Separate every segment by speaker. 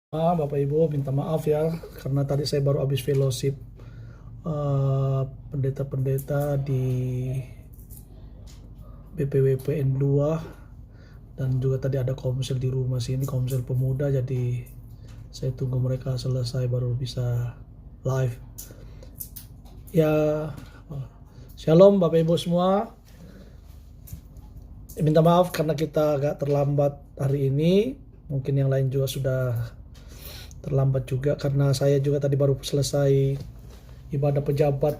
Speaker 1: Bapak Ibu minta maaf ya karena tadi saya baru habis fellowship pendeta-pendeta di BPWPN 2 dan juga tadi ada komsel di rumah sini, komsel pemuda, jadi saya tunggu mereka selesai baru bisa live ya. Shalom Bapak Ibu semua, minta maaf karena kita agak terlambat hari ini, mungkin yang lain juga sudah terlambat juga karena saya juga tadi baru selesai ibadah pejabat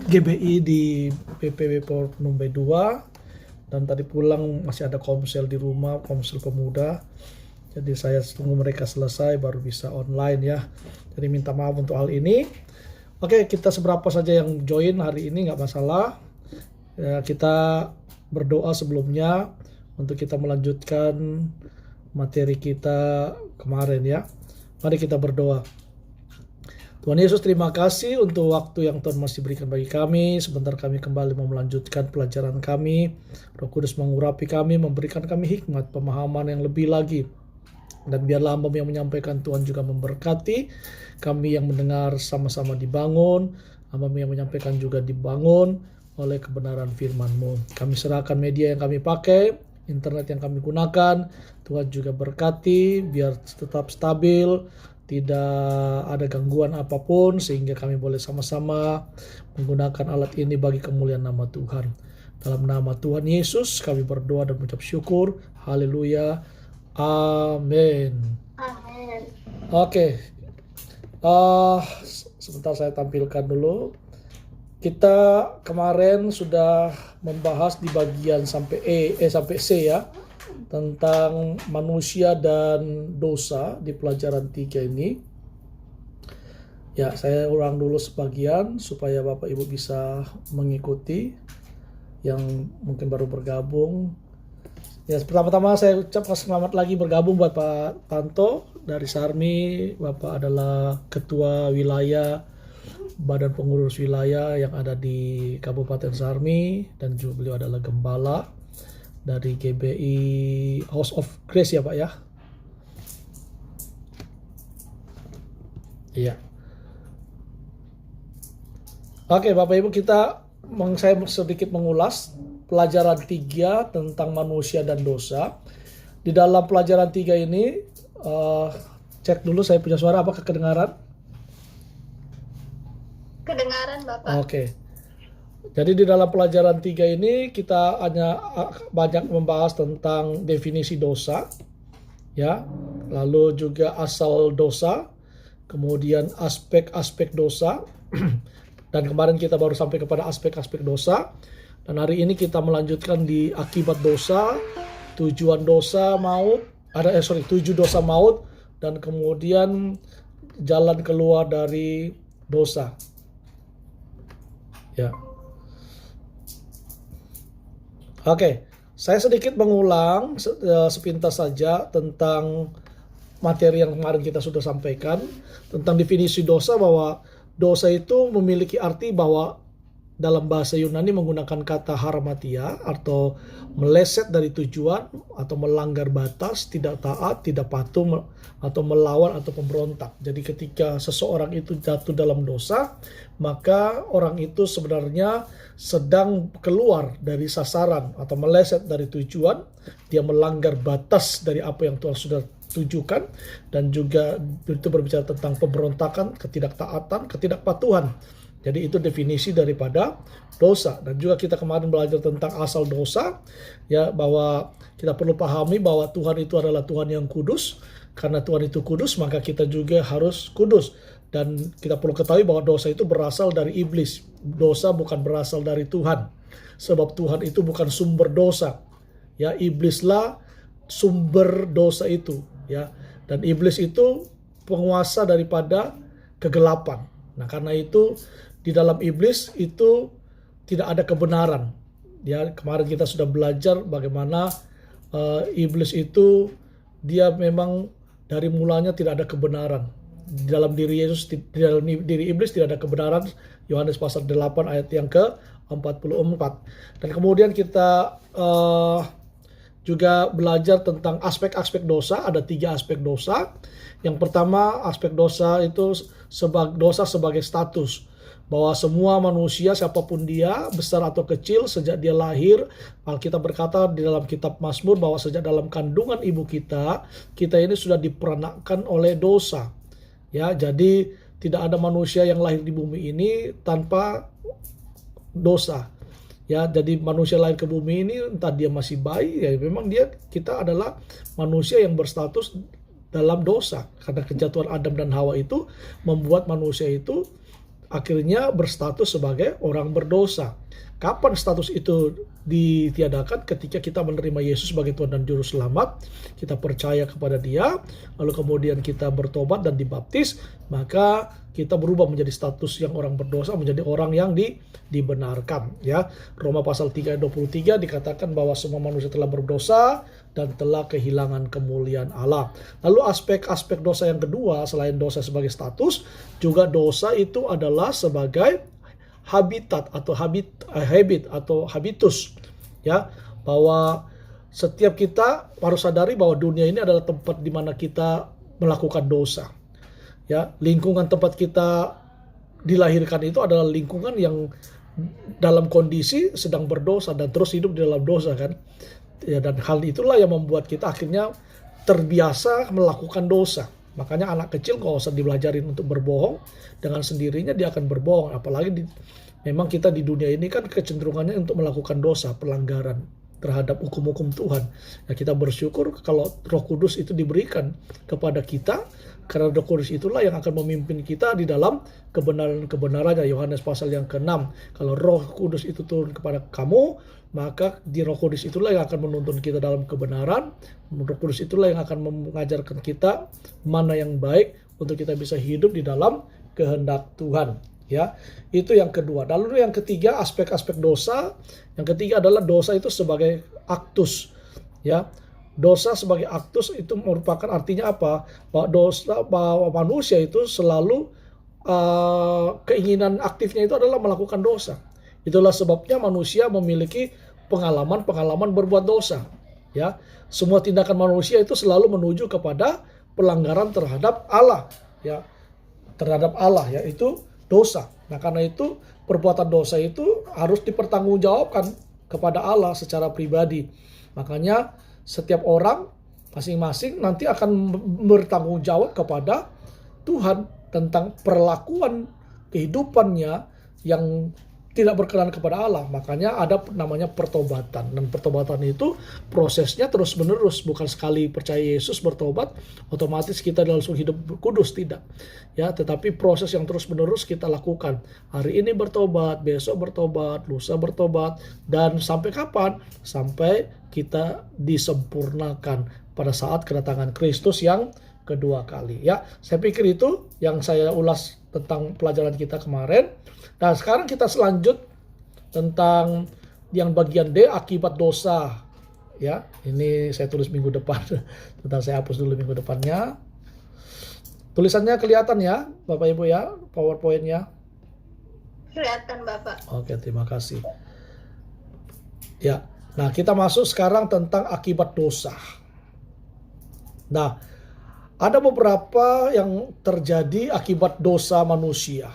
Speaker 1: GBI di PPW Numbe 2 dan tadi pulang masih ada komsel di rumah, komsel pemuda, jadi saya tunggu mereka selesai baru bisa online ya, jadi minta maaf untuk hal ini. Oke, kita seberapa saja yang join hari ini nggak masalah ya, kita berdoa sebelumnya untuk kita melanjutkan materi kita kemarin ya. Mari kita berdoa. Tuhan Yesus, terima kasih untuk waktu yang Tuhan masih berikan bagi kami. Sebentar kami kembali mau melanjutkan pelajaran kami. Roh Kudus mengurapi kami, memberikan kami hikmat, pemahaman yang lebih lagi. Dan biarlah hamba yang menyampaikan, Tuhan juga memberkati. Kami yang mendengar sama-sama dibangun. Hamba yang menyampaikan juga dibangun oleh kebenaran firman-Mu. Kami serahkan media yang kami pakai, internet yang kami gunakan, Tuhan juga berkati biar tetap stabil, tidak ada gangguan apapun, sehingga kami boleh sama-sama menggunakan alat ini bagi kemuliaan nama Tuhan. Dalam nama Tuhan Yesus kami berdoa dan mengucap syukur. Haleluya. Amin.
Speaker 2: Amin.
Speaker 1: Oke. Sebentar saya tampilkan dulu. Kita kemarin sudah membahas di bagian sampai sampai C ya, tentang manusia dan dosa di pelajaran 3 ini. Ya, saya ulang dulu sebagian supaya Bapak Ibu bisa mengikuti yang mungkin baru bergabung. Ya, pertama-tama saya ucapkan selamat lagi bergabung buat Pak Tanto dari Sarmi. Bapak adalah ketua wilayah Badan Pengurus Wilayah yang ada di Kabupaten Sarmi, dan juga beliau adalah gembala dari GBI House of Grace ya Pak ya. Iya. Oke Bapak Ibu, saya sedikit mengulas pelajaran 3 tentang manusia dan dosa. Di dalam pelajaran 3 ini, cek dulu saya punya suara, apakah kedengaran?
Speaker 2: Kedengaran Bapak.
Speaker 1: Oke. Jadi di dalam pelajaran 3 ini kita hanya banyak membahas tentang definisi dosa, ya, lalu juga asal dosa, kemudian aspek-aspek dosa, dan kemarin kita baru sampai kepada aspek-aspek dosa, dan hari ini kita melanjutkan di akibat dosa, tujuan dosa maut, 7 dosa maut, dan kemudian jalan keluar dari dosa. Ya. Oke, saya sedikit mengulang sepintas saja tentang materi yang kemarin kita sudah sampaikan tentang definisi dosa, bahwa dosa itu memiliki arti bahwa dalam bahasa Yunani menggunakan kata harmatia atau meleset dari tujuan atau melanggar batas, tidak taat, tidak patuh, atau melawan atau pemberontak. Jadi ketika seseorang itu jatuh dalam dosa, maka orang itu sebenarnya sedang keluar dari sasaran atau meleset dari tujuan. Dia melanggar batas dari apa yang Tuhan sudah tujukan, dan juga itu berbicara tentang pemberontakan, ketidaktaatan, ketidakpatuhan. Jadi itu definisi daripada dosa. Dan juga kita kemarin belajar tentang asal dosa, ya, bahwa kita perlu pahami bahwa Tuhan itu adalah Tuhan yang kudus. Karena Tuhan itu kudus, maka kita juga harus kudus. Dan kita perlu ketahui bahwa dosa itu berasal dari iblis. Dosa bukan berasal dari Tuhan. Sebab Tuhan itu bukan sumber dosa. Ya, iblislah sumber dosa itu, ya. Dan iblis itu penguasa daripada kegelapan. Nah, karena itu di dalam iblis itu tidak ada kebenaran. Ya, kemarin kita sudah belajar bagaimana iblis itu dia memang dari mulanya tidak ada kebenaran. Di dalam diri Yesus, di dalam diri iblis tidak ada kebenaran. Yohanes pasal 8 ayat yang ke-44. Dan kemudian kita juga belajar tentang aspek-aspek dosa. Ada 3 aspek dosa. Yang pertama, aspek dosa itu dosa sebagai status. Bahwa semua manusia, siapapun dia, besar atau kecil, sejak dia lahir, Alkitab berkata di dalam kitab Mazmur bahwa sejak dalam kandungan ibu kita ini sudah diperanakkan oleh dosa. Ya, jadi tidak ada manusia yang lahir di bumi ini tanpa dosa. Ya, jadi manusia lahir ke bumi ini entah dia masih bayi, ya memang kita adalah manusia yang berstatus dalam dosa. Karena kejatuhan Adam dan Hawa itu membuat manusia itu akhirnya berstatus sebagai orang berdosa. Kapan status itu ditiadakan? Ketika kita menerima Yesus sebagai Tuhan dan Juru Selamat, kita percaya kepada Dia, lalu kemudian kita bertobat dan dibaptis, maka kita berubah menjadi status yang orang berdosa, menjadi orang yang dibenarkan. Ya, Roma pasal 3 ayat 23 dikatakan bahwa semua manusia telah berdosa dan telah kehilangan kemuliaan Allah. Lalu aspek-aspek dosa yang kedua, selain dosa sebagai status, juga dosa itu adalah sebagai habitat atau habit atau habitus, ya, bahwa setiap kita harus sadari bahwa dunia ini adalah tempat di mana kita melakukan dosa. Ya, lingkungan tempat kita dilahirkan itu adalah lingkungan yang dalam kondisi sedang berdosa dan terus hidup di dalam dosa, kan? Ya, dan hal itulah yang membuat kita akhirnya terbiasa melakukan dosa. Makanya anak kecil gak usah dibelajarin untuk berbohong, dengan sendirinya dia akan berbohong. Apalagi memang kita di dunia ini kan kecenderungannya untuk melakukan dosa, pelanggaran terhadap hukum-hukum Tuhan. Ya, kita bersyukur kalau Roh Kudus itu diberikan kepada kita, karena Roh Kudus itulah yang akan memimpin kita di dalam kebenaran-kebenarannya. Yohanes pasal yang ke-6. Kalau Roh Kudus itu turun kepada kamu, maka di Roh Kudus itulah yang akan menuntun kita dalam kebenaran. Roh Kudus itulah yang akan mengajarkan kita mana yang baik untuk kita bisa hidup di dalam kehendak Tuhan. Ya, itu yang kedua. Lalu yang ketiga, aspek-aspek dosa. Yang ketiga adalah dosa itu sebagai aktus. Ya, dosa sebagai aktus itu merupakan artinya apa? Bahwa manusia itu selalu keinginan aktifnya itu adalah melakukan dosa. Itulah sebabnya manusia memiliki pengalaman berbuat dosa. Ya, semua tindakan manusia itu selalu menuju kepada pelanggaran terhadap Allah. Ya, terhadap Allah, yaitu dosa. Nah, karena itu perbuatan dosa itu harus dipertanggungjawabkan kepada Allah secara pribadi. Makanya setiap orang masing-masing nanti akan bertanggung jawab kepada Tuhan tentang perlakuan kehidupannya yang tidak berkenan kepada Allah. Makanya ada namanya pertobatan. Dan pertobatan itu prosesnya terus menerus. Bukan sekali percaya Yesus bertobat, otomatis kita langsung hidup kudus. Tidak. Ya, tetapi proses yang terus menerus kita lakukan. Hari ini bertobat, besok bertobat, lusa bertobat. Dan sampai kapan? Sampai kita disempurnakan pada saat kedatangan Kristus yang kedua kali. Ya, saya pikir itu yang saya ulas tentang pelajaran kita kemarin. Nah, sekarang kita selanjut tentang yang bagian D, akibat dosa. Ya, ini saya tulis minggu depan. Bentar, saya hapus dulu minggu depannya. Tulisannya kelihatan ya, Bapak Ibu ya, PowerPoint-nya.
Speaker 2: Kelihatan Bapak.
Speaker 1: Oke, terima kasih. Ya, nah kita masuk sekarang tentang akibat dosa. Nah, ada beberapa yang terjadi akibat dosa manusia.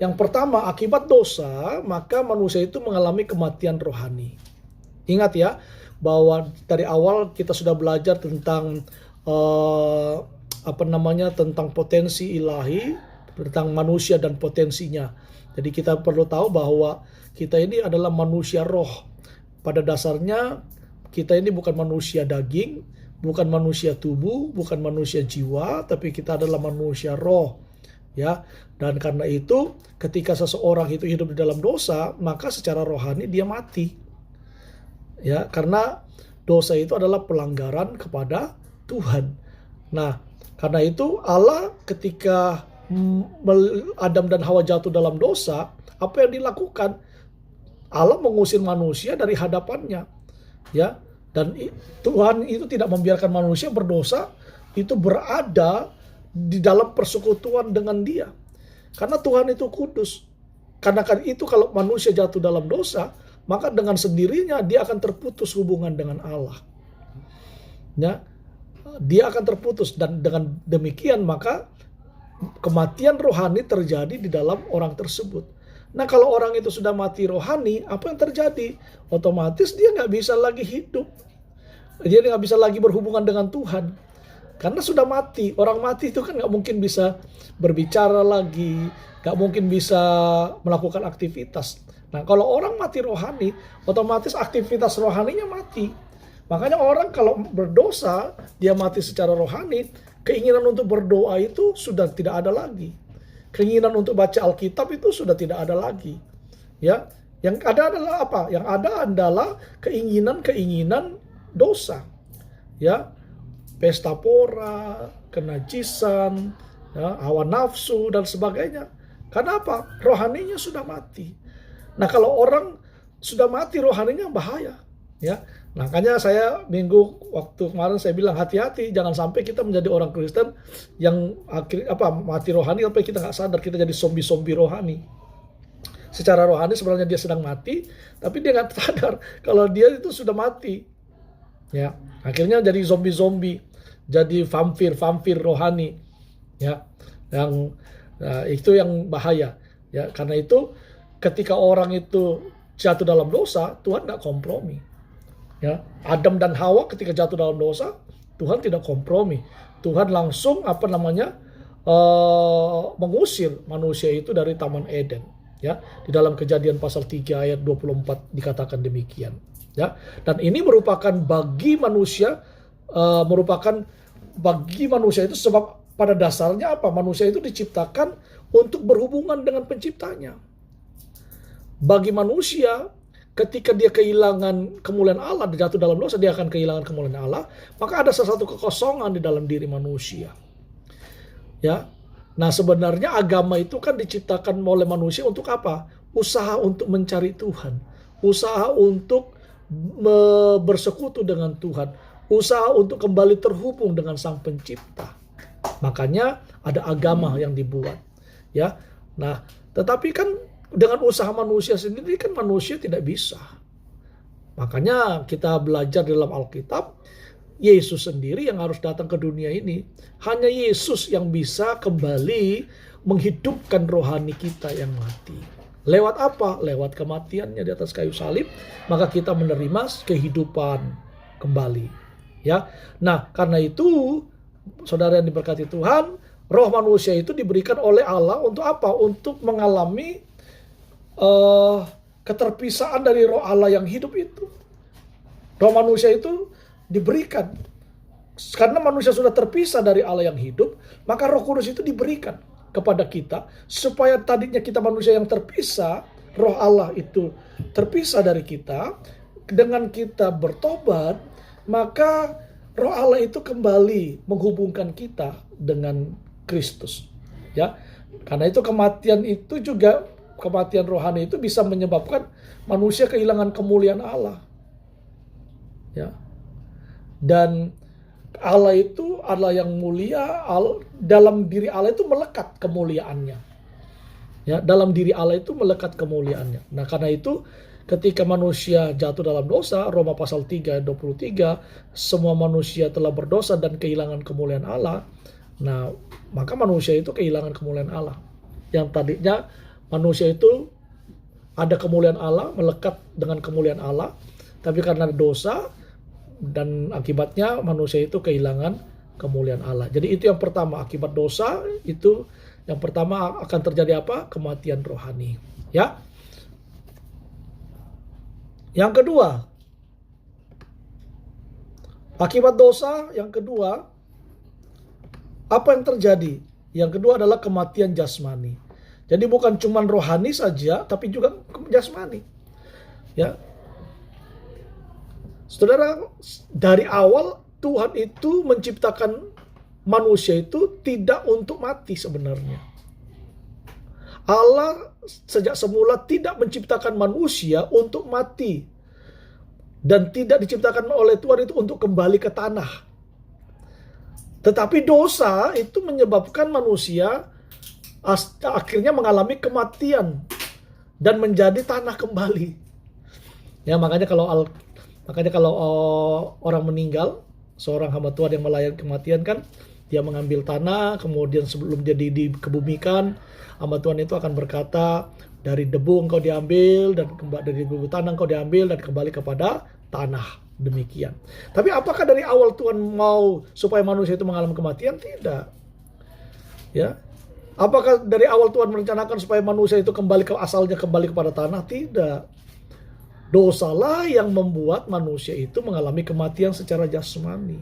Speaker 1: Yang pertama, akibat dosa, maka manusia itu mengalami kematian rohani. Ingat ya, bahwa dari awal kita sudah belajar tentang tentang potensi ilahi, tentang manusia dan potensinya. Jadi kita perlu tahu bahwa kita ini adalah manusia roh. Pada dasarnya kita ini bukan manusia daging, bukan manusia tubuh, bukan manusia jiwa, tapi kita adalah manusia roh. Ya, dan karena itu ketika seseorang itu hidup di dalam dosa, maka secara rohani dia mati. Ya, karena dosa itu adalah pelanggaran kepada Tuhan. Nah, karena itu Allah ketika Adam dan Hawa jatuh dalam dosa, apa yang dilakukan? Allah mengusir manusia dari hadapannya. Ya, dan Tuhan itu tidak membiarkan manusia berdosa itu berada di dalam persekutuan dengan Dia. Karena Tuhan itu kudus. Karena itu kalau manusia jatuh dalam dosa, maka dengan sendirinya dia akan terputus hubungan dengan Allah. ya, dia akan terputus, dan dengan demikian maka kematian rohani terjadi di dalam orang tersebut. Nah, kalau orang itu sudah mati rohani, apa yang terjadi? Otomatis dia nggak bisa lagi hidup. Dia nggak bisa lagi berhubungan dengan Tuhan. Karena sudah mati. Orang mati itu kan nggak mungkin bisa berbicara lagi, nggak mungkin bisa melakukan aktivitas. Nah, kalau orang mati rohani, otomatis aktivitas rohaninya mati. Makanya orang kalau berdosa, dia mati secara rohani, keinginan untuk berdoa itu sudah tidak ada lagi. Keinginan untuk baca Alkitab itu sudah tidak ada lagi. Ya, yang ada adalah apa? Yang ada adalah keinginan-keinginan dosa. Ya, pesta pora, kenajisan, ya, hawa nafsu dan sebagainya. Karena apa? Rohaninya sudah mati. Nah, kalau orang sudah mati rohaninya bahaya, ya. Makanya saya minggu waktu kemarin saya bilang hati-hati, jangan sampai kita menjadi orang Kristen yang mati rohani sampai kita nggak sadar kita jadi zombie rohani. Secara rohani sebenarnya dia sedang mati, tapi dia nggak sadar kalau dia itu sudah mati. Ya, akhirnya jadi zombie, jadi vampir rohani. Ya, itu yang bahaya. Ya, karena itu ketika orang itu jatuh dalam dosa, Tuhan nggak kompromi. Ya, Adam dan Hawa ketika jatuh dalam dosa, Tuhan tidak kompromi. Tuhan langsung mengusir manusia itu dari Taman Eden. Ya, di dalam Kejadian pasal 3 ayat 24 dikatakan demikian. Ya, dan ini merupakan bagi manusia itu sebab pada dasarnya apa? Manusia itu diciptakan untuk berhubungan dengan penciptanya. Bagi manusia, ketika dia kehilangan kemuliaan Allah, dia jatuh dalam dosa, dia akan kehilangan kemuliaan Allah, maka ada sesuatu kekosongan di dalam diri manusia. Ya. Nah, sebenarnya agama itu kan diciptakan oleh manusia untuk apa? Usaha untuk mencari Tuhan, usaha untuk bersekutu dengan Tuhan, usaha untuk kembali terhubung dengan Sang Pencipta. Makanya ada agama yang dibuat. Ya. Nah, tetapi kan dengan usaha manusia sendiri kan manusia tidak bisa. Makanya kita belajar dalam Alkitab, Yesus sendiri yang harus datang ke dunia ini. Hanya Yesus yang bisa kembali menghidupkan rohani kita yang mati. Lewat apa? Lewat kematiannya di atas kayu salib, maka kita menerima kehidupan kembali. Ya. Nah, karena itu saudara yang diberkati Tuhan, roh manusia itu diberikan oleh Allah untuk apa? Untuk mengalami keterpisaan dari roh Allah yang hidup itu. Roh manusia itu diberikan. Karena manusia sudah terpisah dari Allah yang hidup, maka Roh Kudus itu diberikan kepada kita supaya tadinya kita manusia yang terpisah, roh Allah itu terpisah dari kita. Dengan kita bertobat, maka roh Allah itu kembali menghubungkan kita dengan Kristus. Ya. Karena itu kematian rohani itu bisa menyebabkan manusia kehilangan kemuliaan Allah. Ya. Dan Allah itu adalah yang mulia, dalam diri Allah itu melekat kemuliaannya. Ya, dalam diri Allah itu melekat kemuliaannya. Nah, karena itu ketika manusia jatuh dalam dosa, Roma pasal 3 ayat 23, semua manusia telah berdosa dan kehilangan kemuliaan Allah. Nah, maka manusia itu kehilangan kemuliaan Allah. Yang tadinya manusia itu ada kemuliaan Allah, melekat dengan kemuliaan Allah. Tapi karena dosa dan akibatnya manusia itu kehilangan kemuliaan Allah. Jadi itu yang pertama, akibat dosa itu yang pertama akan terjadi apa? Kematian rohani. Ya. Yang kedua, akibat dosa yang kedua, apa yang terjadi? Yang kedua adalah kematian jasmani. Jadi bukan cuma rohani saja, tapi juga jasmani. Ya. Saudara, dari awal Tuhan itu menciptakan manusia itu tidak untuk mati sebenarnya. Allah sejak semula tidak menciptakan manusia untuk mati. Dan tidak diciptakan oleh Tuhan itu untuk kembali ke tanah. Tetapi dosa itu menyebabkan manusia akhirnya mengalami kematian dan menjadi tanah kembali. Ya, makanya kalau orang meninggal seorang hamba Tuhan yang melayani kematian kan, dia mengambil tanah, kemudian sebelum dia dikebumikan, hamba Tuhan itu akan berkata, dari debu engkau diambil, dan dari debu tanah engkau diambil, dan kembali kepada tanah. Demikian. Tapi apakah dari awal Tuhan mau supaya manusia itu mengalami kematian? Tidak. Ya. Apakah dari awal Tuhan merencanakan supaya manusia itu kembali ke asalnya, kembali kepada tanah? Tidak. Dosalah yang membuat manusia itu mengalami kematian secara jasmani.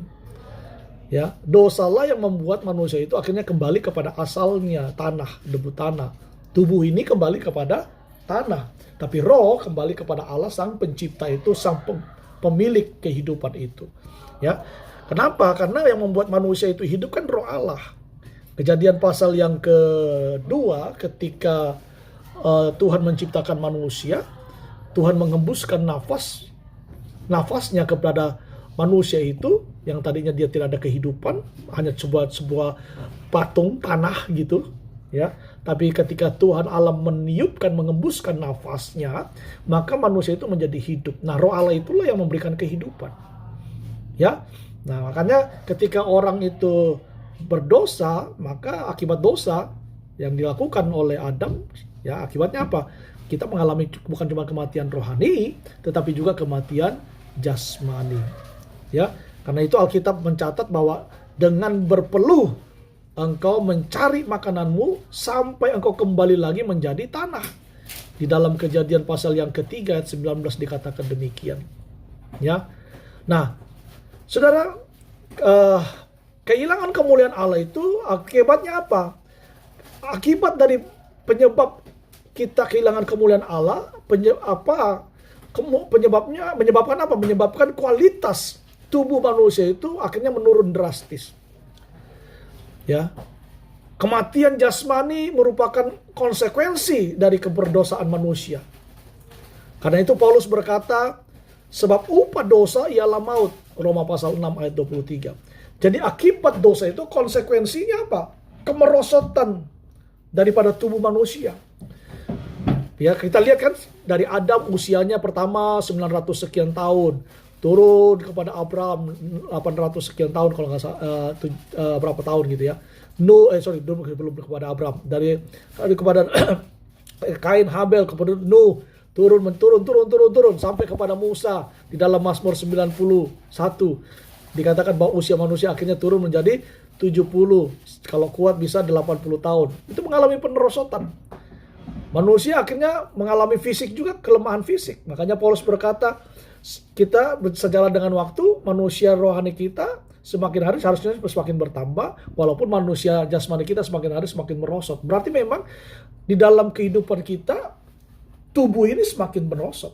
Speaker 1: Ya, dosalah yang membuat manusia itu akhirnya kembali kepada asalnya, tanah, debu tanah. Tubuh ini kembali kepada tanah, tapi roh kembali kepada Allah sang pencipta itu, sang pemilik kehidupan itu. Ya. Kenapa? Karena yang membuat manusia itu hidup kan roh Allah. Kejadian pasal yang kedua, ketika Tuhan menciptakan manusia, Tuhan mengembuskan nafasnya kepada manusia itu, yang tadinya dia tidak ada kehidupan, hanya sebuah patung tanah gitu, ya. Tapi ketika Tuhan Allah meniupkan, mengembuskan nafasnya, maka manusia itu menjadi hidup. Nah, roh Allah itulah yang memberikan kehidupan. Ya. Nah, makanya ketika orang itu berdosa, maka akibat dosa yang dilakukan oleh Adam, ya akibatnya apa? Kita mengalami bukan cuma kematian rohani, tetapi juga kematian jasmani. Ya, karena itu Alkitab mencatat bahwa dengan berpeluh engkau mencari makananmu sampai engkau kembali lagi menjadi tanah. Di dalam Kejadian pasal yang ketiga ayat 19 dikatakan demikian. Ya. Nah, saudara, kehilangan kemuliaan Allah itu akibatnya apa? Akibat dari penyebab kita kehilangan kemuliaan Allah, menyebabkan apa? Menyebabkan kualitas tubuh manusia itu akhirnya menurun drastis. Ya. Kematian jasmani merupakan konsekuensi dari keberdosaan manusia. Karena itu Paulus berkata, sebab upah dosa ialah maut. Roma pasal 6 ayat 23. Jadi akibat dosa itu konsekuensinya apa? Kemerosotan daripada tubuh manusia. Ya, kita lihat kan dari Adam usianya pertama 900 sekian tahun. Turun kepada Abraham 800 sekian tahun kalau nggak salah, berapa tahun gitu ya. Belum kepada Abraham. Dari kepada Kain, Habel, kepada Nuh, turun sampai kepada Musa di dalam Mazmur 91. Dikatakan bahwa usia manusia akhirnya turun menjadi 70, kalau kuat bisa 80 tahun. Itu mengalami penerosotan. Manusia akhirnya mengalami fisik juga, kelemahan fisik. Makanya Paulus berkata, kita sejalan dengan waktu, manusia rohani kita semakin hari harusnya semakin bertambah, walaupun manusia jasmani kita semakin hari semakin merosot. Berarti memang di dalam kehidupan kita, tubuh ini semakin merosot.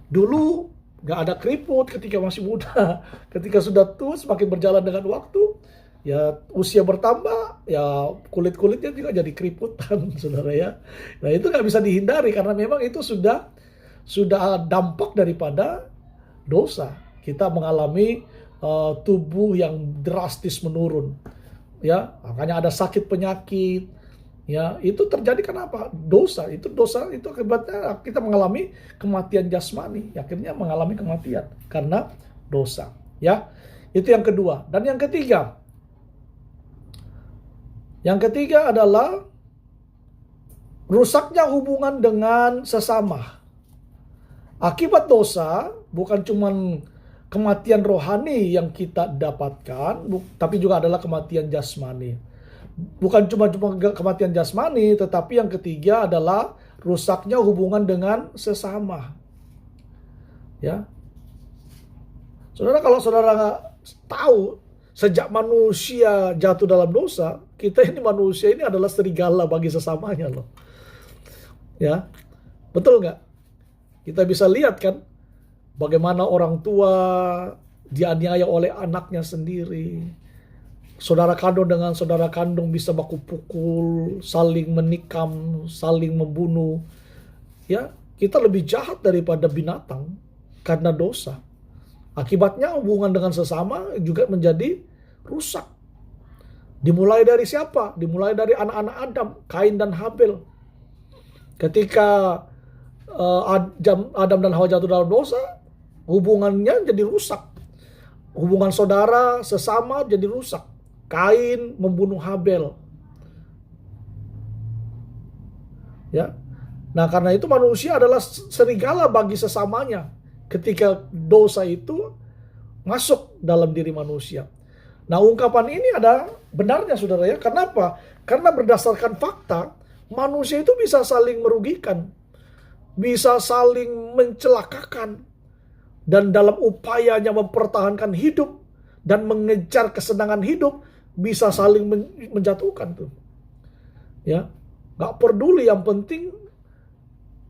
Speaker 1: Dulu gak ada keriput ketika masih muda. Ketika sudah tua, semakin berjalan dengan waktu, ya usia bertambah, ya kulit-kulitnya juga jadi keriputan, saudara ya. Nah, itu gak bisa dihindari karena memang itu sudah dampak daripada dosa. Kita mengalami tubuh yang drastis menurun. Ya, makanya ada sakit penyakit. Ya, itu terjadi kenapa? Dosa itu akibatnya kita mengalami kematian jasmani, akhirnya mengalami kematian karena dosa. Ya, itu yang kedua. Dan yang ketiga adalah rusaknya hubungan dengan sesama. Akibat dosa bukan cuma kematian rohani yang kita dapatkan, tapi juga adalah kematian jasmani. Bukan cuma kematian jasmani, tetapi yang ketiga adalah rusaknya hubungan dengan sesama. Ya, saudara, kalau saudara tahu sejak manusia jatuh dalam dosa, kita ini manusia ini adalah serigala bagi sesamanya loh. Ya, betul nggak? Kita bisa lihat kan bagaimana orang tua dianiaya oleh anaknya sendiri. Saudara kandung dengan saudara kandung bisa baku pukul, saling menikam, saling membunuh. Ya, kita lebih jahat daripada binatang karena dosa. Akibatnya hubungan dengan sesama juga menjadi rusak. Dimulai dari siapa? Dimulai dari anak-anak Adam, Kain dan Habel. Ketika Adam dan Hawa jatuh dalam dosa, hubungannya jadi rusak. hubungan saudara sesama jadi rusak. Kain membunuh Habel. Ya. Nah, karena itu manusia adalah serigala bagi sesamanya ketika dosa itu masuk dalam diri manusia. Nah, ungkapan ini ada benarnya, saudara ya. Kenapa? Karena berdasarkan fakta, manusia itu bisa saling merugikan, bisa saling mencelakakan, dan dalam upayanya mempertahankan hidup dan mengejar kesenangan hidup, bisa saling menjatuhkan tuh. Ya, nggak peduli, yang penting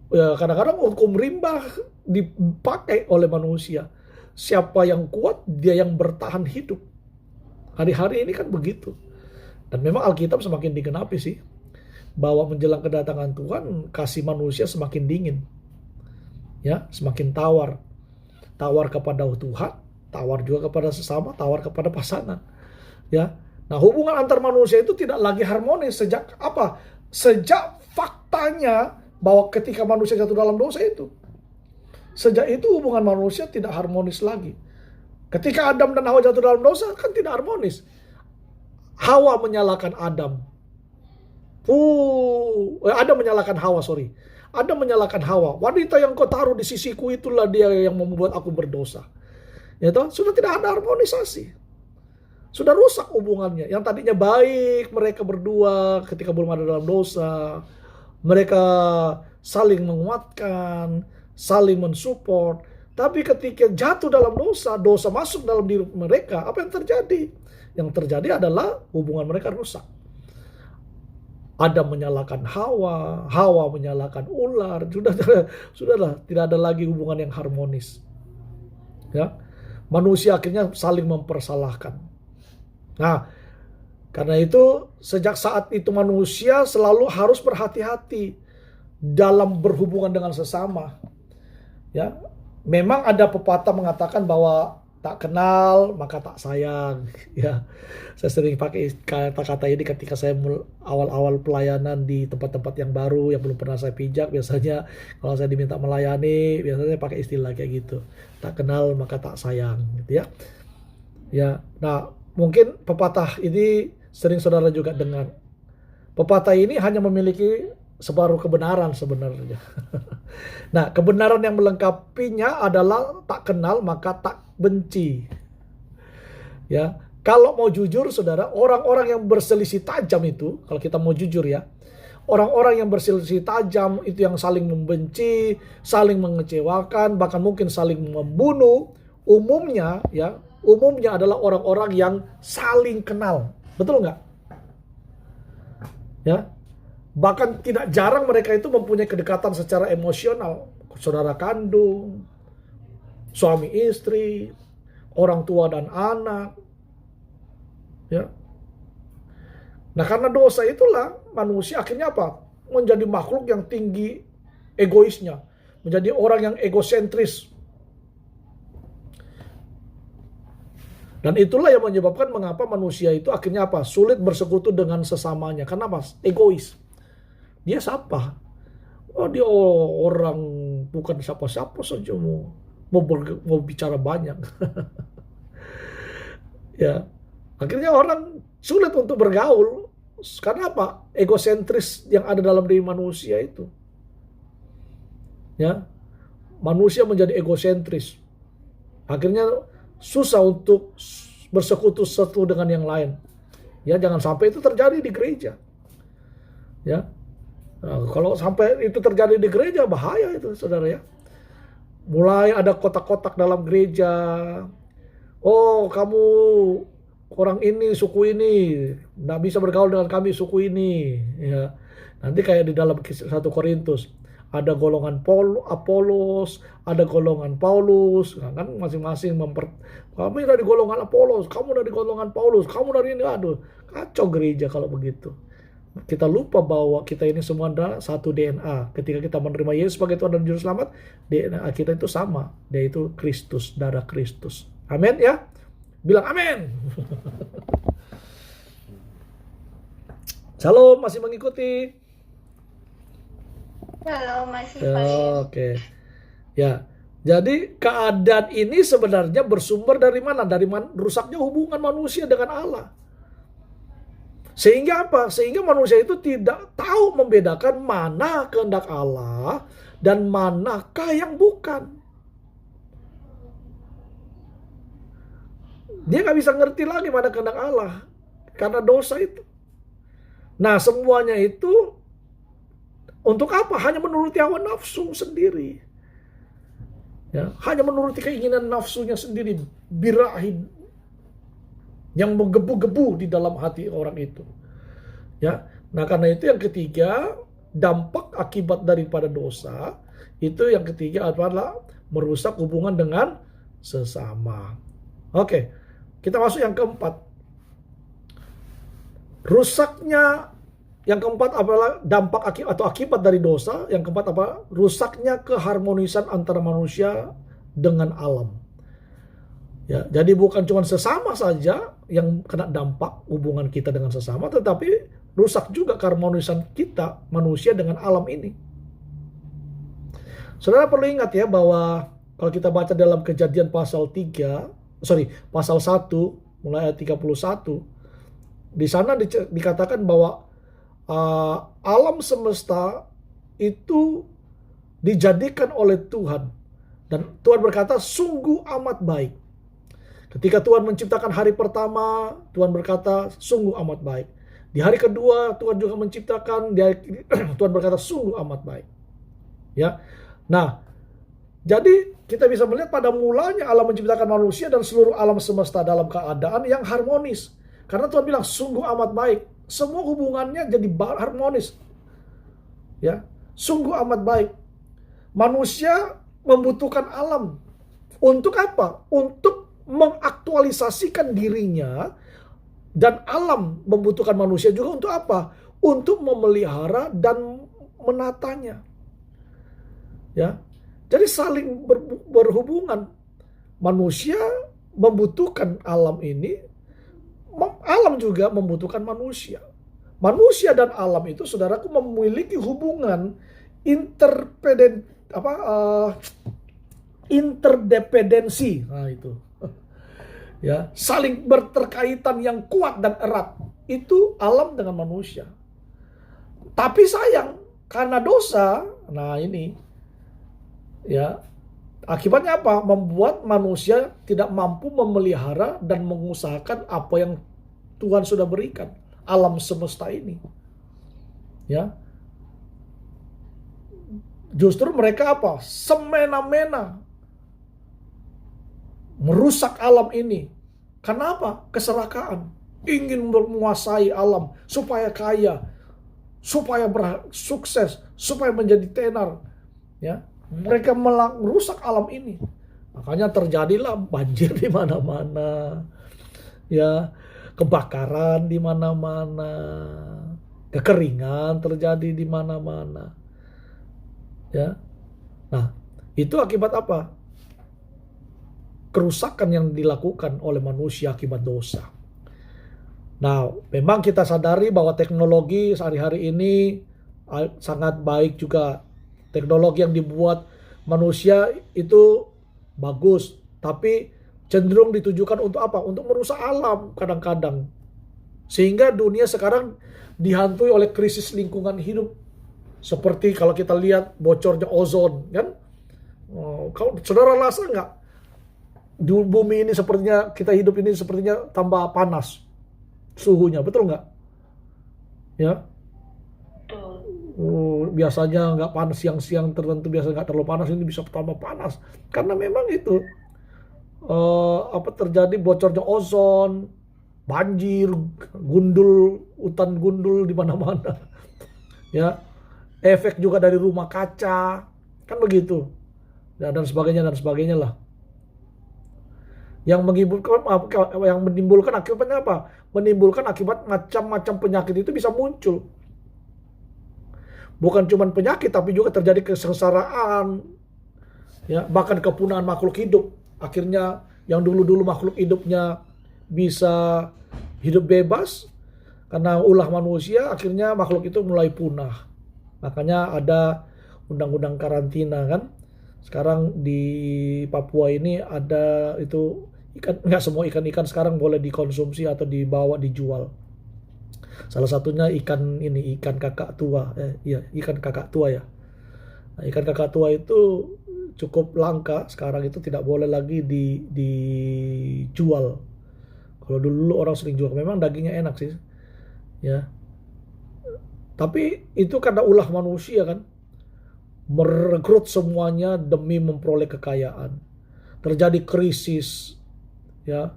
Speaker 1: ya, kadang-kadang hukum rimba dipakai oleh manusia. Siapa yang kuat, dia yang bertahan hidup. Hari-hari ini kan begitu. Dan memang Alkitab semakin digenapi sih, bahwa menjelang kedatangan Tuhan, kasih manusia semakin dingin. Ya, semakin tawar. Tawar kepada Tuhan, tawar juga kepada sesama, tawar kepada pasangan. Ya. Nah, hubungan antar manusia itu tidak lagi harmonis sejak apa? Sejak faktanya bahwa ketika manusia jatuh dalam dosa itu. Sejak itu hubungan manusia tidak harmonis lagi. Ketika Adam dan Hawa jatuh dalam dosa kan tidak harmonis. Hawa menyalahkan Adam. Adam menyalahkan Hawa, sorry. Adam menyalahkan Hawa. Wanita yang kau taruh di sisiku itulah dia yang membuat aku berdosa. Ya toh? Sudah tidak ada harmonisasi. Sudah rusak hubungannya. Yang tadinya baik mereka berdua ketika belum ada dalam dosa. Mereka saling menguatkan, saling mensupport. Tapi ketika jatuh dalam dosa, dosa masuk dalam diri mereka, apa yang terjadi? Yang terjadi adalah hubungan mereka rusak. Adam menyalahkan Hawa, Hawa menyalahkan ular. Sudahlah, tidak ada lagi hubungan yang harmonis. Ya, manusia akhirnya saling mempersalahkan. Nah, karena itu sejak saat itu manusia selalu harus berhati-hati dalam berhubungan dengan sesama. Ya, memang ada pepatah mengatakan bahwa tak kenal maka tak sayang. Ya, saya sering pakai kata-kata ini ketika saya awal-awal pelayanan di tempat-tempat yang baru yang belum pernah saya pijak. Biasanya kalau saya diminta melayani, biasanya pakai istilah kayak gitu. Tak kenal maka tak sayang, gitu ya. Ya, nah mungkin pepatah ini sering saudara juga dengar. Pepatah ini hanya memiliki separuh kebenaran sebenarnya. Nah, kebenaran yang melengkapinya adalah tak kenal maka tak benci. Ya, kalau mau jujur saudara, orang-orang yang berselisih tajam itu, kalau kita mau jujur ya, orang-orang yang berselisih tajam itu yang saling membenci, saling mengecewakan, bahkan mungkin saling membunuh, umumnya adalah orang-orang yang saling kenal. Betul nggak? Ya, bahkan tidak jarang mereka itu mempunyai kedekatan secara emosional. Saudara kandung, suami istri, orang tua dan anak. Ya. Nah, karena dosa itulah manusia akhirnya apa? Menjadi makhluk yang tinggi egoisnya. Menjadi orang yang egosentris. Dan itulah yang menyebabkan mengapa manusia itu akhirnya apa? Sulit bersekutu dengan sesamanya. Karena apa? Egois. Dia siapa? Oh, dia orang bukan siapa-siapa saja mau bicara banyak. Ya. Akhirnya orang sulit untuk bergaul. Karena apa? Egosentris yang ada dalam diri manusia itu. Ya. Manusia menjadi egosentris. Akhirnya susah untuk bersekutu satu dengan yang lain. Ya, jangan sampai itu terjadi di gereja. Ya. Nah, kalau sampai itu terjadi di gereja bahaya itu, saudara ya. Mulai ada kotak-kotak dalam gereja. Oh, kamu orang ini, suku ini, nggak bisa bergaul dengan kami suku ini. Ya. Nanti kayak di dalam 1 Korintus. Ada golongan Apolos, ada golongan Paulus, nah, kan masing-masing kamu dari golongan Apolos, kamu dari golongan Paulus, kamu dari ini, aduh, kacau gereja kalau begitu. Kita lupa bahwa kita ini semua adalah satu DNA. Ketika kita menerima Yesus sebagai Tuhan dan Juru Selamat, DNA kita itu sama, yaitu Kristus, darah Kristus. Amin ya? Bilang amin. Shalom, masih mengikuti?
Speaker 2: Halo, masih Pak.
Speaker 1: Oke. Ya. Jadi keadaan ini sebenarnya bersumber dari mana? Dari rusaknya hubungan manusia dengan Allah. Sehingga apa? Sehingga manusia itu tidak tahu membedakan mana kehendak Allah dan manakah yang bukan. Dia nggak bisa ngerti lagi mana kehendak Allah karena dosa itu. Nah, semuanya itu untuk apa? Hanya menuruti hawa nafsu sendiri. Ya, hanya menuruti keinginan nafsunya sendiri, birahi yang menggebu-gebu di dalam hati orang itu. Ya, nah karena itu yang ketiga, dampak akibat daripada dosa itu yang ketiga adalah merusak hubungan dengan sesama. Oke, kita masuk yang keempat. Rusaknya yang keempat adalah dampak akibat dari dosa. Yang keempat apa? Rusaknya keharmonisan antara manusia dengan alam. Ya, jadi bukan cuma sesama saja yang kena dampak hubungan kita dengan sesama, tetapi rusak juga keharmonisan kita manusia dengan alam ini. Saudara perlu ingat ya bahwa kalau kita baca dalam Kejadian pasal 1 mulai ayat 31, di sana dikatakan bahwa alam semesta itu dijadikan oleh Tuhan. Dan Tuhan berkata, sungguh amat baik. Ketika Tuhan menciptakan hari pertama, Tuhan berkata, sungguh amat baik. Di hari kedua, Tuhan juga menciptakan, Tuhan berkata, sungguh amat baik. Ya, nah, jadi kita bisa melihat pada mulanya Allah menciptakan manusia dan seluruh alam semesta dalam keadaan yang harmonis. Karena Tuhan bilang, sungguh amat baik. Semua hubungannya jadi harmonis. Ya, sungguh amat baik. Manusia membutuhkan alam. Untuk apa? Untuk mengaktualisasikan dirinya, dan alam membutuhkan manusia juga untuk apa? Untuk memelihara dan menatanya. Ya. Jadi saling berhubungan. Manusia membutuhkan alam ini, alam juga membutuhkan manusia. Manusia dan alam itu, saudaraku, memiliki hubungan interdependensi. Nah, itu. Ya, saling berterkaitan yang kuat dan erat. Itu alam dengan manusia. Tapi sayang, karena dosa, nah ini, ya, akibatnya apa? Membuat manusia tidak mampu memelihara dan mengusahakan apa yang Tuhan sudah berikan, alam semesta ini. Ya. Justru mereka apa? Semena-mena merusak alam ini. Kenapa? Keserakaan. Ingin menguasai alam supaya kaya, supaya sukses, supaya menjadi tenar. Ya. Mereka merusak alam ini. Makanya terjadilah banjir di mana-mana. Ya, kebakaran di mana-mana. Kekeringan terjadi di mana-mana. Ya. Nah, itu akibat apa? Kerusakan yang dilakukan oleh manusia akibat dosa. Nah, memang kita sadari bahwa teknologi sehari-hari ini sangat baik juga. Teknologi yang dibuat manusia itu bagus, tapi cenderung ditujukan untuk apa? Untuk merusak alam kadang-kadang. Sehingga dunia sekarang dihantui oleh krisis lingkungan hidup. Seperti kalau kita lihat bocornya ozon, kan? Kalau saudara rasa nggak? Di bumi ini sepertinya, kita hidup ini sepertinya tambah panas suhunya, betul nggak? Ya. Biasanya nggak panas, siang-siang tertentu biasa nggak terlalu panas, ini bisa tambah panas karena memang itu terjadi bocornya ozon, banjir, gundul, hutan gundul di mana-mana. Ya, efek juga dari rumah kaca, kan begitu. Ya, dan sebagainya lah. Yang menimbulkan akibatnya apa? Menimbulkan akibat macam-macam penyakit itu bisa muncul. Bukan cuma penyakit, tapi juga terjadi kesengsaraan, ya, bahkan kepunahan makhluk hidup. Akhirnya yang dulu-dulu makhluk hidupnya bisa hidup bebas, karena ulah manusia, akhirnya makhluk itu mulai punah. Makanya ada undang-undang karantina, kan, Sekarang di Papua ini ada itu ikan, nggak semua ikan-ikan sekarang boleh dikonsumsi atau dibawa dijual. Salah satunya ikan ini, ikan kakak tua. Iya, ikan kakak tua ya. Nah, ikan kakak tua itu cukup langka, sekarang itu tidak boleh lagi dijual. Kalau dulu orang sering jual, memang dagingnya enak sih, ya. Tapi itu karena ulah manusia kan, merekrut semuanya demi memperoleh kekayaan. Terjadi krisis, ya,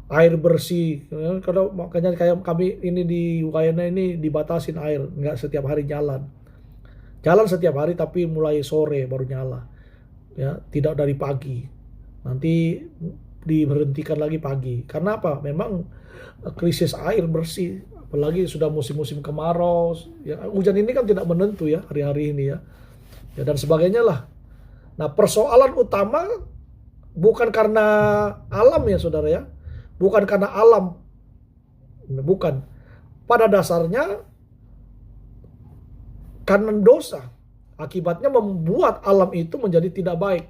Speaker 1: air bersih. Ya, karena makanya kayak kami ini di Wayana ini dibatasin air, nggak setiap hari jalan. Jalan setiap hari tapi mulai sore baru nyala. Ya, tidak dari pagi. Nanti diberhentikan lagi pagi. Karena apa? Memang krisis air bersih, apalagi sudah musim-musim kemarau. Ya, hujan ini kan tidak menentu ya hari-hari ini ya. Ya dan sebagainya lah. Nah, persoalan utama bukan karena alam ya saudara ya. Bukan karena alam. Bukan. Pada dasarnya karena dosa. Akibatnya membuat alam itu menjadi tidak baik.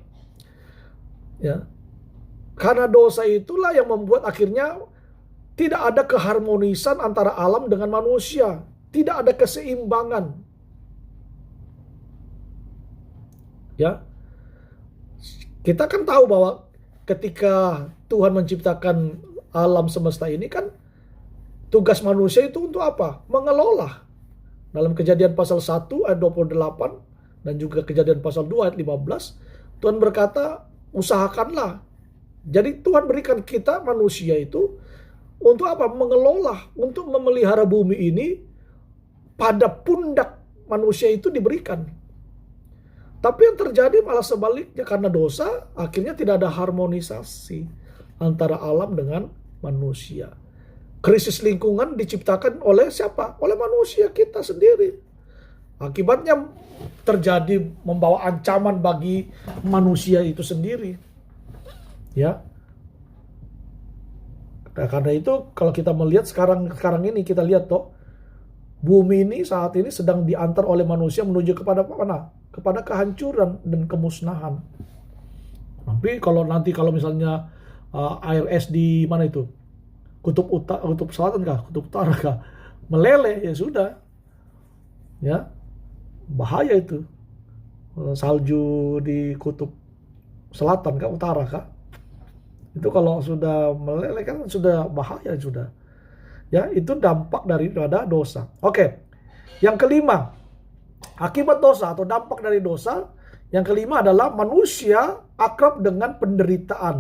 Speaker 1: Ya. Karena dosa itulah yang membuat akhirnya tidak ada keharmonisan antara alam dengan manusia. Tidak ada keseimbangan. Ya. Kita kan tahu bahwa ketika Tuhan menciptakan alam semesta ini kan tugas manusia itu untuk apa? Mengelola. Dalam Kejadian pasal 1 ayat 28 dan juga Kejadian pasal 2 ayat 15, Tuhan berkata, usahakanlah. Jadi Tuhan berikan kita manusia itu untuk apa? Mengelola, untuk memelihara bumi ini pada pundak manusia itu diberikan. Tapi yang terjadi malah sebaliknya, karena dosa akhirnya tidak ada harmonisasi antara alam dengan manusia. Krisis lingkungan diciptakan oleh siapa? Oleh manusia kita sendiri. Akibatnya terjadi membawa ancaman bagi manusia itu sendiri. Ya. Nah, karena itu kalau kita melihat sekarang ini kita lihat toh bumi ini saat ini sedang diantar oleh manusia menuju kepada mana? Kepada kehancuran dan kemusnahan. Tapi kalau misalnya air es di mana itu? Kutub selatan kah? Kutub utara kah? Meleleh ya sudah. Ya. Bahaya itu. Salju di kutub selatan kah? Utara kah? Itu kalau sudah meleleh kan sudah bahaya sudah. Ya, itu dampak daripada dosa. Oke. Yang kelima, akibat dosa atau dampak dari dosa, yang kelima adalah manusia akrab dengan penderitaan.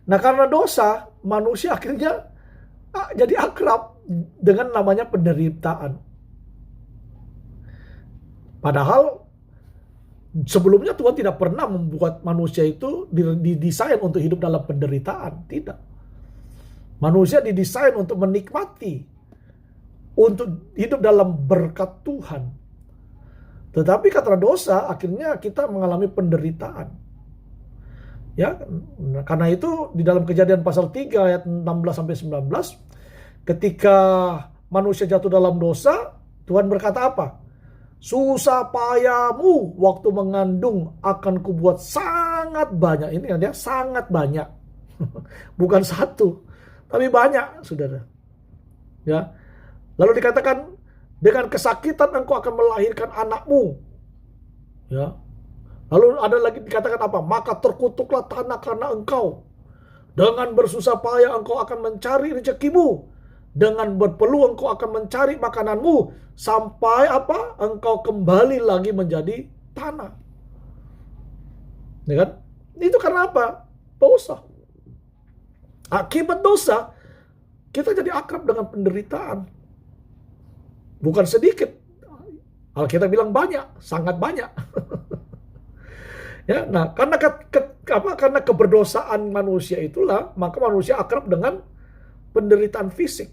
Speaker 1: Nah, karena dosa, manusia akhirnya jadi akrab dengan namanya penderitaan. Padahal sebelumnya Tuhan tidak pernah membuat manusia itu didesain untuk hidup dalam penderitaan. Tidak. Manusia didesain untuk menikmati, untuk hidup dalam berkat Tuhan. Tetapi karena dosa, akhirnya kita mengalami penderitaan. Ya, karena itu di dalam Kejadian pasal 3 ayat 16 sampai 19, ketika manusia jatuh dalam dosa, Tuhan berkata apa? Susah payahmu waktu mengandung akan kubuat sangat banyak. Ini kan ya, sangat banyak. Bukan satu, tapi banyak, Saudara. Ya. Lalu dikatakan dengan kesakitan engkau akan melahirkan anakmu. Ya. Lalu ada lagi dikatakan apa? Maka terkutuklah tanah karena engkau. Dengan bersusah payah engkau akan mencari rezekimu. Dengan berpeluh engkau akan mencari makananmu. Sampai apa? Engkau kembali lagi menjadi tanah. Ya kan? Itu karena apa? Dosa. Akibat dosa, kita jadi akrab dengan penderitaan. Bukan sedikit. Alkitab bilang banyak, sangat banyak. Ya, nah karena keberdosaan manusia itulah, maka manusia akrab dengan penderitaan fisik.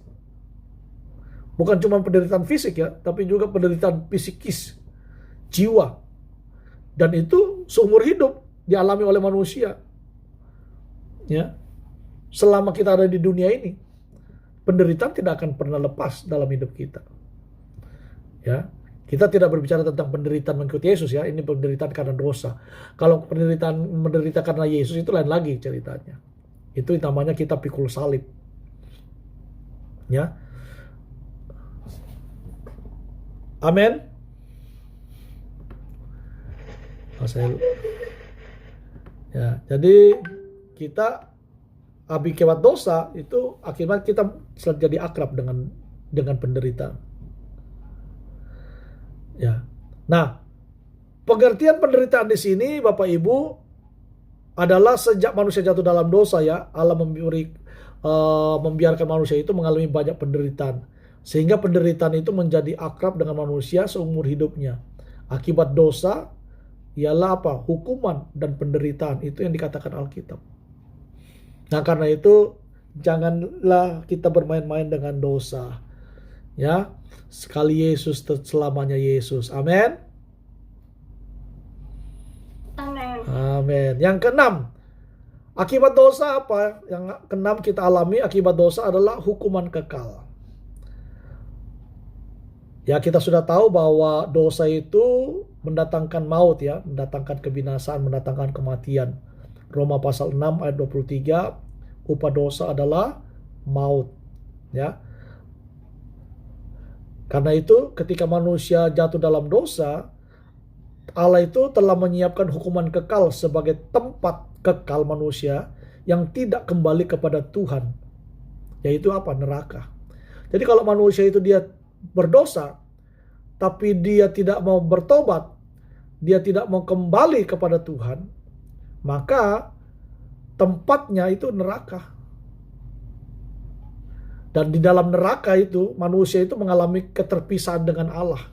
Speaker 1: Bukan cuma penderitaan fisik ya, tapi juga penderitaan psikis, jiwa. Dan itu seumur hidup dialami oleh manusia. Ya. Selama kita ada di dunia ini, penderitaan tidak akan pernah lepas dalam hidup kita. Ya. Kita tidak berbicara tentang penderitaan mengikuti Yesus ya, ini penderitaan karena dosa. Kalau menderita karena Yesus itu lain lagi ceritanya. Itu namanya kita pikul salib. Ya. Amin. Ya, jadi kita akibat dosa itu akibat kita jadi akrab dengan penderitaan. Ya. Nah, pengertian penderitaan di sini Bapak Ibu adalah sejak manusia jatuh dalam dosa ya, Allah membiarkan manusia itu mengalami banyak penderitaan. Sehingga penderitaan itu menjadi akrab dengan manusia seumur hidupnya. Akibat dosa ialah apa? Hukuman dan penderitaan. Itu yang dikatakan Alkitab. Nah, karena itu janganlah kita bermain-main dengan dosa. Ya, sekali Yesus selamanya Yesus. Amin.
Speaker 2: Amin.
Speaker 1: Amin. Yang keenam, akibat dosa apa? Yang keenam kita alami akibat dosa adalah hukuman kekal. Ya, kita sudah tahu bahwa dosa itu mendatangkan maut ya, mendatangkan kebinasaan, mendatangkan kematian. Roma pasal 6 ayat 23, upah dosa adalah maut. Ya. Karena itu ketika manusia jatuh dalam dosa, Allah itu telah menyiapkan hukuman kekal sebagai tempat kekal manusia yang tidak kembali kepada Tuhan. Yaitu apa? Neraka. Jadi kalau manusia itu dia berdosa, tapi dia tidak mau bertobat, dia tidak mau kembali kepada Tuhan, maka tempatnya itu neraka. Dan di dalam neraka itu, manusia itu mengalami keterpisahan dengan Allah.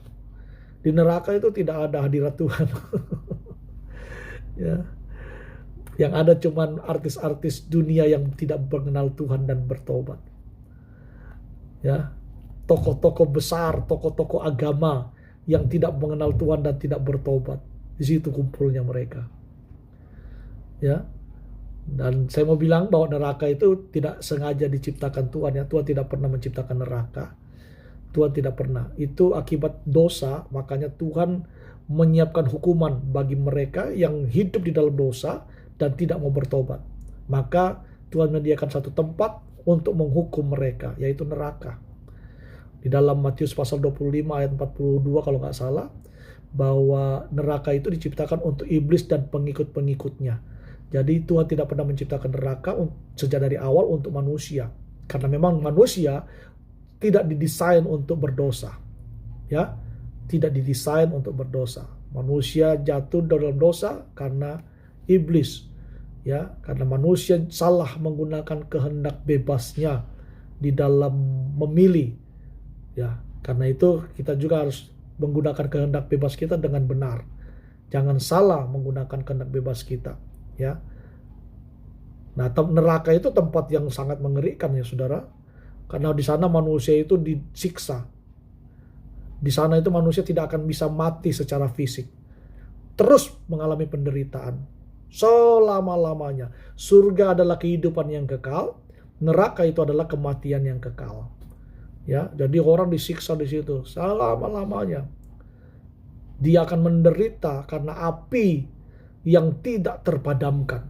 Speaker 1: Di neraka itu tidak ada hadirat Tuhan. Ya. Yang ada cuman artis-artis dunia yang tidak mengenal Tuhan dan bertobat. Ya. Tokoh-tokoh besar, tokoh-tokoh agama yang tidak mengenal Tuhan dan tidak bertobat. Di situ kumpulnya mereka. Ya. Dan saya mau bilang bahwa neraka itu tidak sengaja diciptakan Tuhan ya. Tuhan tidak pernah menciptakan neraka. Tuhan tidak pernah. Itu akibat dosa, makanya Tuhan menyiapkan hukuman bagi mereka yang hidup di dalam dosa dan tidak mau bertobat. Maka Tuhan menyediakan satu tempat untuk menghukum mereka, yaitu neraka. Di dalam Matius pasal 25 ayat 42 kalau nggak salah, bahwa neraka itu diciptakan untuk iblis dan pengikut-pengikutnya. Jadi Tuhan tidak pernah menciptakan neraka sejak dari awal untuk manusia. Karena memang manusia tidak didesain untuk berdosa. Ya, tidak didesain untuk berdosa. Manusia jatuh dalam dosa karena iblis. Ya, karena manusia salah menggunakan kehendak bebasnya di dalam memilih. Ya, karena itu kita juga harus menggunakan kehendak bebas kita dengan benar. Jangan salah menggunakan kehendak bebas kita. Ya, nah neraka itu tempat yang sangat mengerikan ya saudara, karena di sana manusia itu disiksa. Di sana itu manusia tidak akan bisa mati secara fisik, terus mengalami penderitaan selama-lamanya. Surga adalah kehidupan yang kekal, neraka itu adalah kematian yang kekal. Ya, jadi orang disiksa di situ selama-lamanya. Dia akan menderita karena api yang tidak terpadamkan.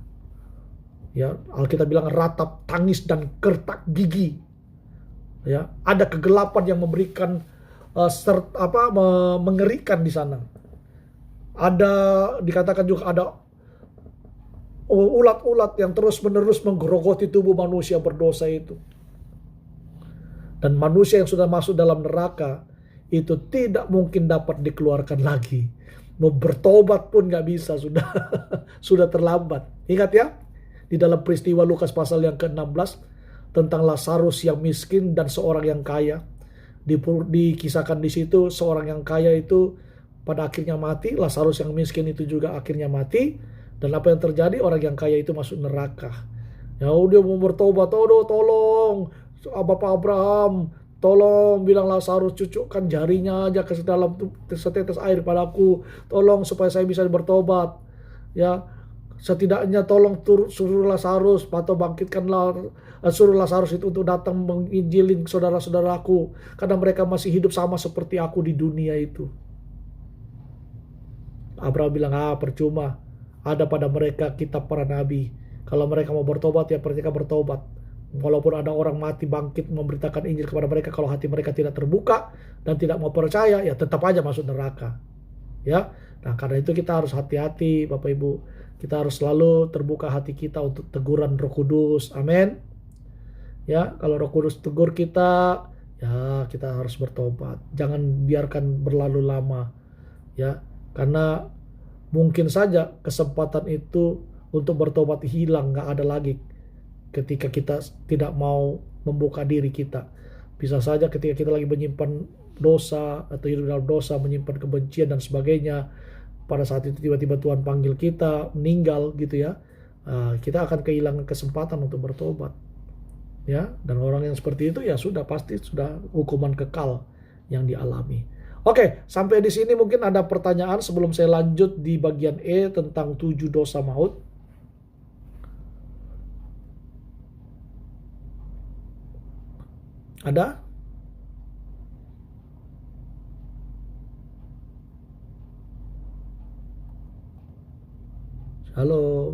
Speaker 1: Ya, Alkitab bilang ratap tangis dan kertak gigi. Ya, ada kegelapan yang memberikan mengerikan di sana. Ada dikatakan juga ada ulat-ulat yang terus-menerus menggerogoti tubuh manusia berdosa itu. Dan manusia yang sudah masuk dalam neraka itu tidak mungkin dapat dikeluarkan lagi. Mau bertobat pun gak bisa, sudah terlambat. Ingat ya, di dalam peristiwa Lukas pasal yang ke-16 tentang Lazarus yang miskin dan seorang yang kaya. Dikisahkan di situ seorang yang kaya itu pada akhirnya mati, Lazarus yang miskin itu juga akhirnya mati. Dan apa yang terjadi? Orang yang kaya itu masuk neraka. Ya, dia mau bertobat, tolong Bapak Abraham, tolong bilang Lazarus cucukkan jarinya aja ke dalam setetes air padaku. Tolong supaya saya bisa bertobat. Ya, setidaknya tolong suruh Lazarus atau bangkitkanlah, suruh Lazarus itu untuk datang menginjilin saudara-saudaraku. Karena mereka masih hidup sama seperti aku di dunia itu. Abraham bilang, percuma. Ada pada mereka kitab para nabi. Kalau mereka mau bertobat, ya mereka bertobat. Walaupun ada orang mati bangkit memberitakan Injil kepada mereka, kalau hati mereka tidak terbuka dan tidak mau percaya, ya tetap aja masuk neraka. Ya, nah karena itu kita harus hati-hati, Bapak Ibu. Kita harus selalu terbuka hati kita untuk teguran Roh Kudus. Amin. Ya, kalau Roh Kudus tegur kita, ya kita harus bertobat. Jangan biarkan berlalu lama. Ya, karena mungkin saja kesempatan itu untuk bertobat hilang, nggak ada lagi ketika kita tidak mau membuka diri kita. Bisa saja ketika kita lagi menyimpan dosa atau hidup dalam dosa, menyimpan kebencian dan sebagainya, pada saat itu tiba-tiba Tuhan panggil kita meninggal gitu ya, kita akan kehilangan kesempatan untuk bertobat ya. Dan orang yang seperti itu ya sudah pasti sudah hukuman kekal yang dialami. Oke, sampai di sini mungkin ada pertanyaan sebelum saya lanjut di bagian E tentang 7 dosa maut. Ada? Halo.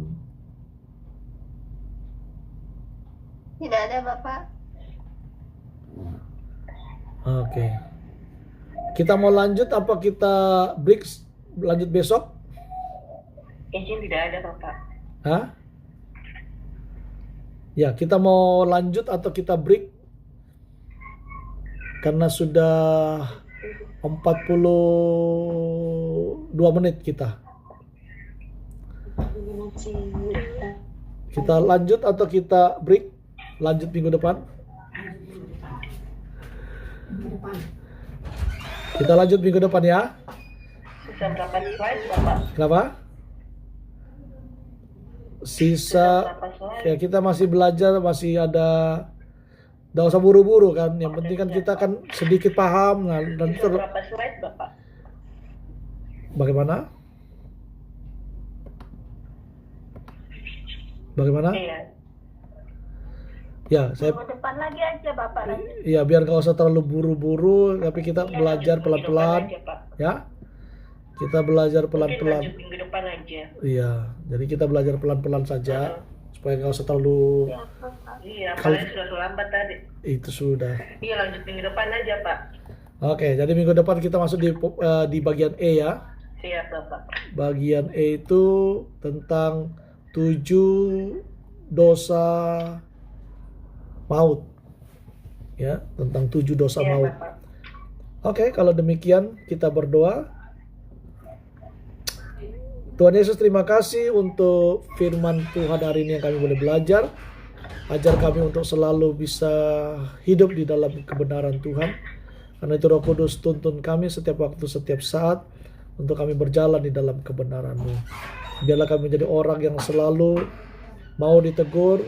Speaker 2: Tidak ada Bapak.
Speaker 1: Oke. Kita mau lanjut apa kita break lanjut besok?
Speaker 2: Izin tidak ada Bapak.
Speaker 1: Hah? Ya, kita mau lanjut atau kita break? Karena sudah 42 menit kita. Kita lanjut atau kita break? Lanjut minggu depan? Kita lanjut minggu depan ya.
Speaker 2: Sisa berapa slide Bapak?
Speaker 1: Kenapa? Sisa ya kita masih belajar, masih ada. Nggak usah buru-buru kan, yang penting kan kita kan sedikit paham. Nah, dan
Speaker 2: Sisa berapa slide Bapak?
Speaker 1: Bagaimana? Bagaimana?
Speaker 2: Iya.
Speaker 1: Ya, saya
Speaker 2: Minggu depan lagi aja Bapak nanti.
Speaker 1: ya biar nggak usah terlalu buru-buru, tapi kita belajar pelan-pelan,
Speaker 2: Aja, Pak.
Speaker 1: ya. Kita belajar
Speaker 2: Mungkin
Speaker 1: pelan-pelan.
Speaker 2: lanjut minggu depan aja.
Speaker 1: Iya, jadi kita belajar pelan-pelan saja supaya nggak usah terlalu.
Speaker 2: Iya,
Speaker 1: Kalau-
Speaker 2: apalagi sudah terlambat tadi.
Speaker 1: Itu sudah.
Speaker 2: Iya, lanjut minggu depan aja Pak.
Speaker 1: Oke, jadi minggu depan kita masuk di bagian E ya.
Speaker 2: Siap Bapak.
Speaker 1: Bagian E itu tentang 7 dosa maut. Ya, tentang 7 dosa
Speaker 2: Iya
Speaker 1: maut.
Speaker 2: Bapak.
Speaker 1: Oke, kalau demikian kita berdoa. Tuhan Yesus, terima kasih untuk firman Tuhan hari ini yang kami boleh belajar. Ajar kami untuk selalu bisa hidup di dalam kebenaran Tuhan. Karena itu Roh Kudus tuntun kami setiap waktu, setiap saat untuk kami berjalan di dalam kebenaran-Mu. Biarlah kami menjadi orang yang selalu mau ditegur,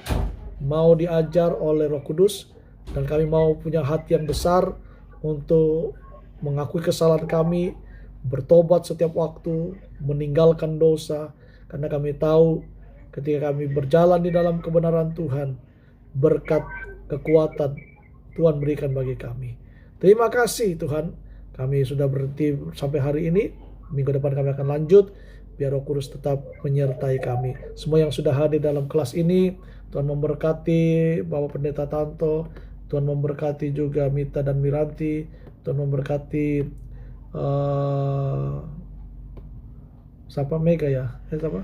Speaker 1: mau diajar oleh Roh Kudus, dan kami mau punya hati yang besar untuk mengakui kesalahan kami, bertobat setiap waktu, meninggalkan dosa, karena kami tahu ketika kami berjalan di dalam kebenaran Tuhan, berkat kekuatan Tuhan berikan bagi kami. Terima kasih Tuhan, kami sudah berhenti sampai hari ini. Minggu depan kami akan lanjut. Biar Roh Kudus tetap menyertai kami. Semua yang sudah hadir dalam kelas ini, Tuhan memberkati Bapak Pendeta Tanto, Tuhan memberkati juga Mita dan Miranti, Tuhan memberkati siapa Mega ya? Siapa?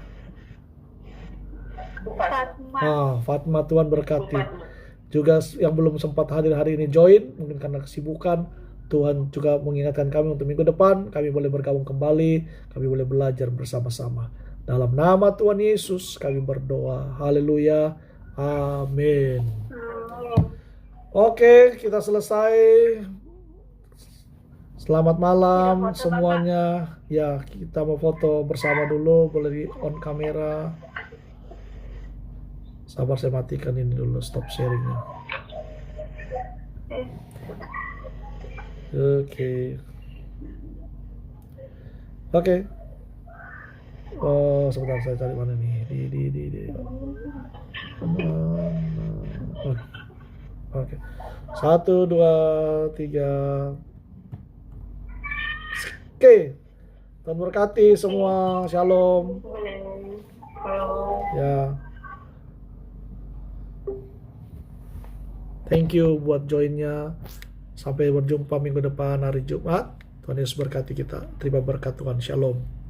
Speaker 2: Fatma.
Speaker 1: Fatma, Tuhan berkati.
Speaker 2: Fatma.
Speaker 1: Juga yang belum sempat hadir hari ini join, mungkin karena kesibukan, Tuhan juga mengingatkan kami untuk minggu depan, kami boleh bergabung kembali, kami boleh belajar bersama-sama. Dalam nama Tuhan Yesus kami berdoa. Haleluya. Amin. Oke, kita selesai. Selamat malam semuanya. Ya, kita mau foto bersama dulu, boleh di on kamera. Sabar, saya matikan ini dulu, stop sharingnya. Oke. Oh, sebentar saya cari mana nih. Oke. 1, 2, 3. Oke. Tuhan berkati semua. Shalom.
Speaker 2: Kalau
Speaker 1: Ya. Thank you buat joinnya. Sampai berjumpa minggu depan hari Jumat. Tuhan Yesus berkati kita. Terima berkat Tuhan. Shalom.